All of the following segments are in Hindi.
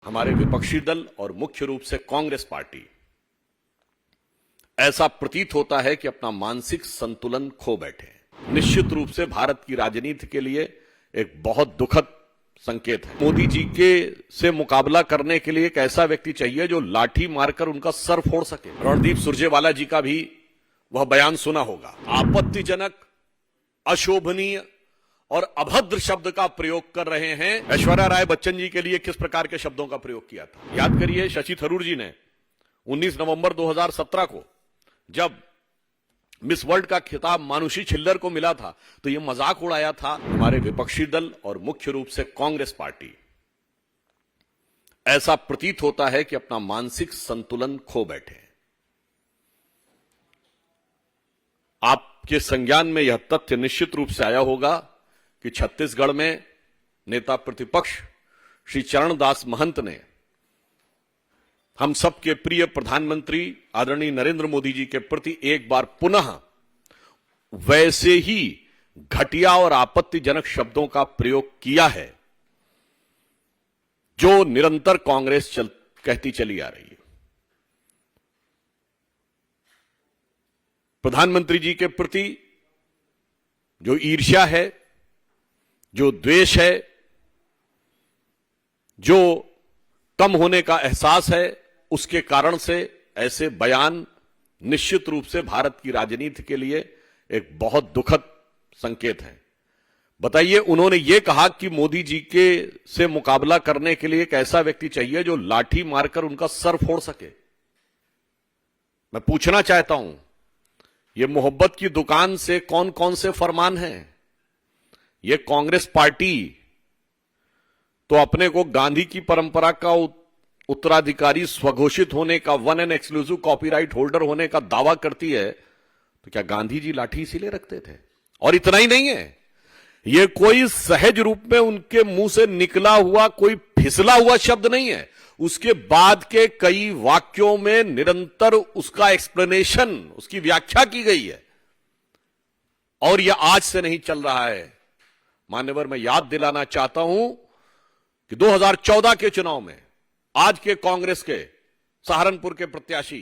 हमारे विपक्षी दल और मुख्य रूप से कांग्रेस पार्टी ऐसा प्रतीत होता है कि अपना मानसिक संतुलन खो बैठे। निश्चित रूप से भारत की राजनीति के लिए एक बहुत दुखद संकेत है। मोदी जी के से मुकाबला करने के लिए एक ऐसा व्यक्ति चाहिए जो लाठी मारकर उनका सर फोड़ सके। रणदीप सुरजेवाला जी का भी वह बयान सुना होगा। आपत्तिजनक, अशोभनीय और अभद्र शब्द का प्रयोग कर रहे हैं। ऐश्वर्या राय बच्चन जी के लिए किस प्रकार के शब्दों का प्रयोग किया था याद करिए। शशि थरूर जी ने 19 नवंबर 2017 को जब मिस वर्ल्ड का खिताब मानुषी छिल्लर को मिला था तो यह मजाक उड़ाया था। हमारे विपक्षी दल और मुख्य रूप से कांग्रेस पार्टी ऐसा प्रतीत होता है कि अपना मानसिक संतुलन खो बैठे। आपके संज्ञान में यह तथ्य निश्चित रूप से आया होगा कि छत्तीसगढ़ में नेता प्रतिपक्ष श्री चरणदास महंत ने हम सबके प्रिय प्रधानमंत्री आदरणीय नरेंद्र मोदी जी के प्रति एक बार पुनः वैसे ही घटिया और आपत्तिजनक शब्दों का प्रयोग किया है जो निरंतर कांग्रेस कहती चली आ रही है। प्रधानमंत्री जी के प्रति जो ईर्ष्या है, जो द्वेष है, जो कम होने का एहसास है, उसके कारण से ऐसे बयान निश्चित रूप से भारत की राजनीति के लिए एक बहुत दुखद संकेत है। बताइए, उन्होंने ये कहा कि मोदी जी के से मुकाबला करने के लिए एक ऐसा व्यक्ति चाहिए जो लाठी मारकर उनका सर फोड़ सके। मैं पूछना चाहता हूं, ये मोहब्बत की दुकान से कौन कौन से फरमान हैं? ये कांग्रेस पार्टी तो अपने को गांधी की परंपरा का उत्तराधिकारी स्वघोषित होने का, one and exclusive copyright holder होने का दावा करती है, तो क्या गांधी जी लाठी इसीलिए रखते थे? और इतना ही नहीं है, यह कोई सहज रूप में उनके मुंह से निकला हुआ कोई फिसला हुआ शब्द नहीं है। उसके बाद के कई वाक्यों में निरंतर उसका एक्सप्लेनेशन, उसकी व्याख्या की गई है। और यह आज से नहीं चल रहा है। मान्यवर, मैं याद दिलाना चाहता हूं कि 2014 के चुनाव में आज के कांग्रेस के सहारनपुर के प्रत्याशी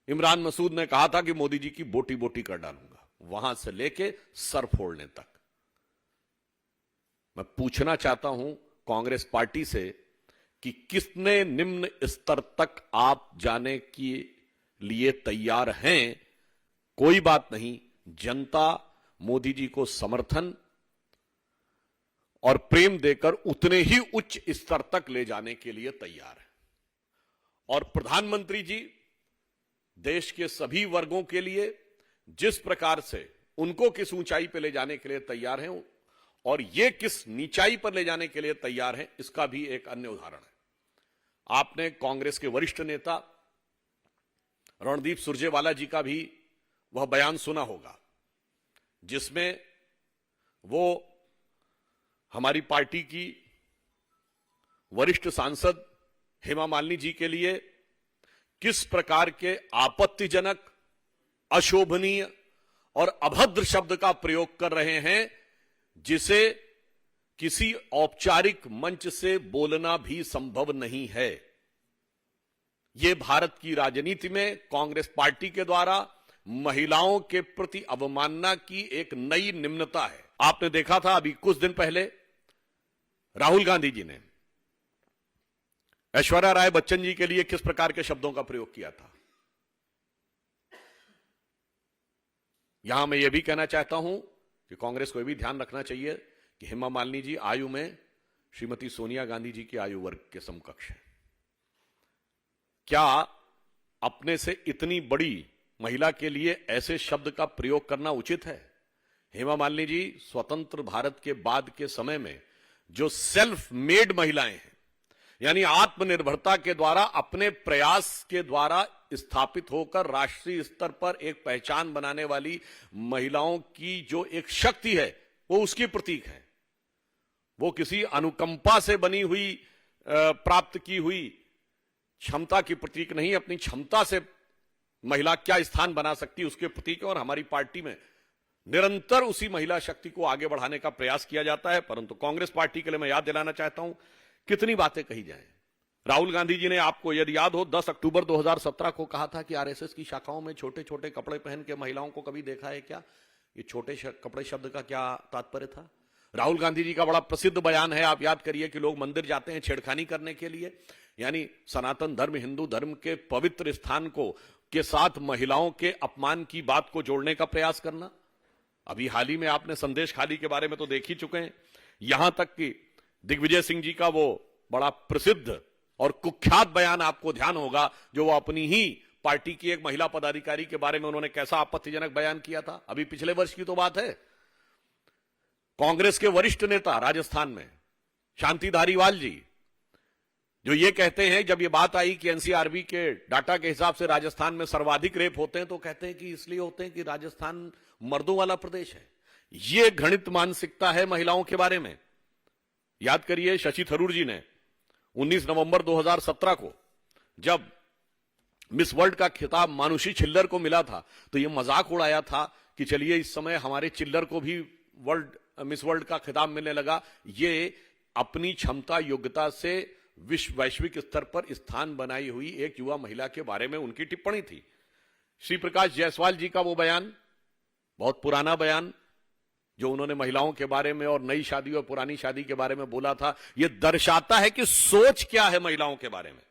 इमरान मसूद ने कहा था कि मोदी जी की बोटी बोटी कर डालूंगा, वहां से लेके सर फोड़ने तक। मैं पूछना चाहता हूं कांग्रेस पार्टी से कि कितने निम्न स्तर तक आप जाने के लिए तैयार हैं? कोई बात नहीं, जनता मोदी जी को समर्थन और प्रेम देकर उतने ही उच्च स्तर तक ले जाने के लिए तैयार है। और प्रधानमंत्री जी देश के सभी वर्गों के लिए जिस प्रकार से उनको किस ऊंचाई पर ले जाने के लिए तैयार हैं और ये किस नीचाई पर ले जाने के लिए तैयार हैं, इसका भी एक अन्य उदाहरण है। आपने कांग्रेस के वरिष्ठ नेता रणदीप सुरजेवाला जी का भी वह बयान सुना होगा जिसमें वो हमारी पार्टी की वरिष्ठ सांसद हेमा मालिनी जी के लिए किस प्रकार के आपत्तिजनक, अशोभनीय और अभद्र शब्द का प्रयोग कर रहे हैं जिसे किसी औपचारिक मंच से बोलना भी संभव नहीं है। यह भारत की राजनीति में कांग्रेस पार्टी के द्वारा महिलाओं के प्रति अवमानना की एक नई निम्नता है। आपने देखा था अभी कुछ दिन पहले राहुल गांधी जी ने ऐश्वर्या राय बच्चन जी के लिए किस प्रकार के शब्दों का प्रयोग किया था। यहां मैं यह भी कहना चाहता हूं कि कांग्रेस को यह भी ध्यान रखना चाहिए कि हेमा मालिनी जी आयु में श्रीमती सोनिया गांधी जी की आयु वर्ग के समकक्ष है। क्या अपने से इतनी बड़ी महिला के लिए ऐसे शब्द का प्रयोग करना उचित है? हेमा मालिनी जी स्वतंत्र भारत के बाद के समय में जो सेल्फ मेड महिलाएं हैं, यानी आत्मनिर्भरता के द्वारा, अपने प्रयास के द्वारा स्थापित होकर राष्ट्रीय स्तर पर एक पहचान बनाने वाली महिलाओं की जो एक शक्ति है, वो उसकी प्रतीक है। वो किसी अनुकंपा से बनी हुई, प्राप्त की हुई क्षमता की प्रतीक नहीं, अपनी क्षमता से महिला क्या स्थान बना सकती है उसके प्रतीक है। और हमारी पार्टी में निरंतर उसी महिला शक्ति को आगे बढ़ाने का प्रयास किया जाता है। परंतु कांग्रेस पार्टी के लिए मैं याद दिलाना चाहता हूं, कितनी बातें कही जाएं, राहुल गांधी जी ने, आपको यदि याद हो, 10 अक्टूबर 2017 को कहा था कि आरएसएस की शाखाओं में छोटे छोटे कपड़े पहन के महिलाओं को कभी देखा है क्या? ये छोटे कपड़े शब्द का क्या तात्पर्य था? राहुल गांधी जी का बड़ा प्रसिद्ध बयान है, आप याद करिए, कि लोग मंदिर जाते हैं छेड़खानी करने के लिए, यानी सनातन धर्म, हिंदू धर्म के पवित्र स्थान को के साथ महिलाओं के अपमान की बात को जोड़ने का प्रयास करना। अभी हाल ही में आपने संदेश खाली के बारे में तो देख ही चुके हैं। यहां तक कि दिग्विजय सिंह जी का वो बड़ा प्रसिद्ध और कुख्यात बयान आपको ध्यान होगा, जो वो अपनी ही पार्टी की एक महिला पदाधिकारी के बारे में उन्होंने कैसा आपत्तिजनक बयान किया था। अभी पिछले वर्ष की तो बात है। कांग्रेस के वरिष्ठ नेता राजस्थान में शांति धारीवाल जी, जो ये कहते हैं, जब ये बात आई कि एनसीआरबी के डाटा के हिसाब से राजस्थान में सर्वाधिक रेप होते हैं, तो कहते हैं कि इसलिए होते हैं कि राजस्थान मर्दों वाला प्रदेश है। ये घृणित मानसिकता है महिलाओं के बारे में। याद करिए, शशि थरूर जी ने 19 नवंबर 2017 को जब मिस वर्ल्ड का खिताब मानुषी छिल्लर को मिला था, तो यह मजाक उड़ाया था कि चलिए इस समय हमारे चिल्लर को भी मिस वर्ल्ड का खिताब मिलने लगा। ये अपनी क्षमता योग्यता से वैश्विक स्तर पर स्थान बनाई हुई एक युवा महिला के बारे में उनकी टिप्पणी थी। श्री प्रकाश जायसवाल जी का वो बयान, बहुत पुराना बयान, जो उन्होंने महिलाओं के बारे में और नई शादी और पुरानी शादी के बारे में बोला था, यह दर्शाता है कि सोच क्या है महिलाओं के बारे में।